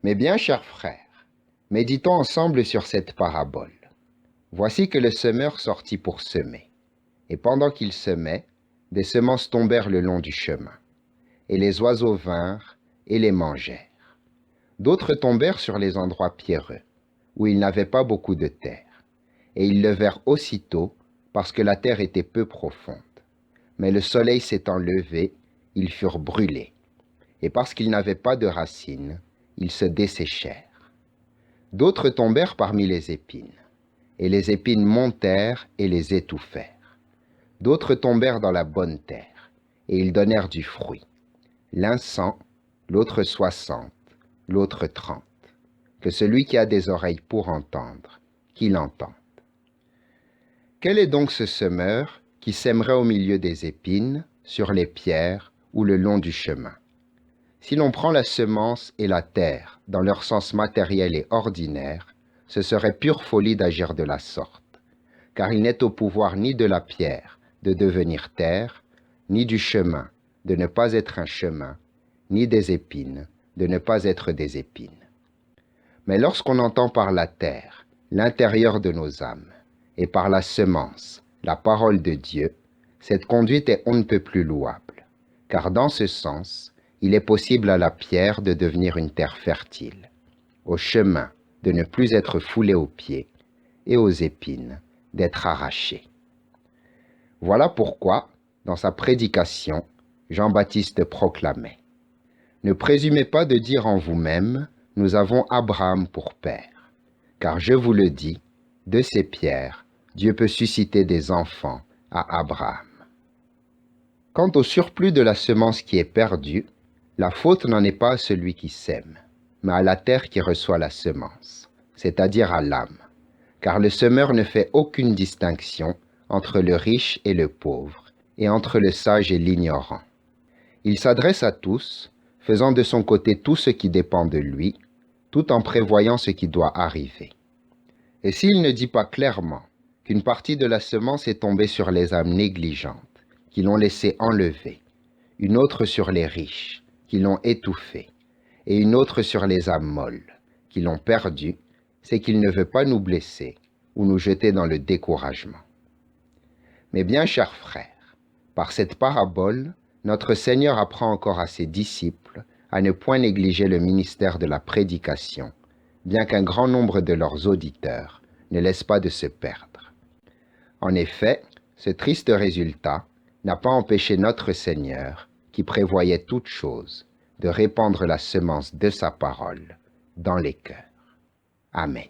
Mes bien chers frères, méditons ensemble sur cette parabole. Voici que le semeur sortit pour semer. Et pendant qu'il semait, des semences tombèrent le long du chemin. Et les oiseaux vinrent et les mangèrent. D'autres tombèrent sur les endroits pierreux, où il n'avait pas beaucoup de terre. Et ils levèrent aussitôt, parce que la terre était peu profonde. Mais le soleil s'étant levé, ils furent brûlés. Et parce qu'ils n'avaient pas de racines, ils se desséchèrent. D'autres tombèrent parmi les épines, et les épines montèrent et les étouffèrent. D'autres tombèrent dans la bonne terre, et ils donnèrent du fruit. L'un 100, l'autre 60, l'autre 30. Que celui qui a des oreilles pour entendre, qu'il entende. Quel est donc ce semeur qui sèmerait au milieu des épines, sur les pierres ou le long du chemin? Si l'on prend la semence et la terre dans leur sens matériel et ordinaire, ce serait pure folie d'agir de la sorte, car il n'est au pouvoir ni de la pierre de devenir terre, ni du chemin de ne pas être un chemin, ni des épines de ne pas être des épines. Mais lorsqu'on entend par la terre l'intérieur de nos âmes, et par la semence, la parole de Dieu, cette conduite est on ne peut plus louable, car dans ce sens, il est possible à la pierre de devenir une terre fertile, au chemin de ne plus être foulé aux pieds, et aux épines d'être arraché. Voilà pourquoi, dans sa prédication, Jean-Baptiste proclamait « Ne présumez pas de dire en vous-même, nous avons Abraham pour père, car je vous le dis, de ces pierres, Dieu peut susciter des enfants à Abraham. » Quant au surplus de la semence qui est perdue, la faute n'en est pas à celui qui sème, mais à la terre qui reçoit la semence, c'est-à-dire à l'âme, car le semeur ne fait aucune distinction entre le riche et le pauvre, et entre le sage et l'ignorant. Il s'adresse à tous, faisant de son côté tout ce qui dépend de lui, tout en prévoyant ce qui doit arriver. Et s'il ne dit pas clairement qu'une partie de la semence est tombée sur les âmes négligentes, qui l'ont laissé enlever, une autre sur les riches, qui l'ont étouffé, et une autre sur les âmes molles, qui l'ont perdu, c'est qu'il ne veut pas nous blesser ou nous jeter dans le découragement. Mais bien chers frères, par cette parabole, notre Seigneur apprend encore à ses disciples à ne point négliger le ministère de la prédication, bien qu'un grand nombre de leurs auditeurs ne laissent pas de se perdre. En effet, ce triste résultat n'a pas empêché notre Seigneur, qui prévoyait toutes choses, de répandre la semence de sa parole dans les cœurs. Amen.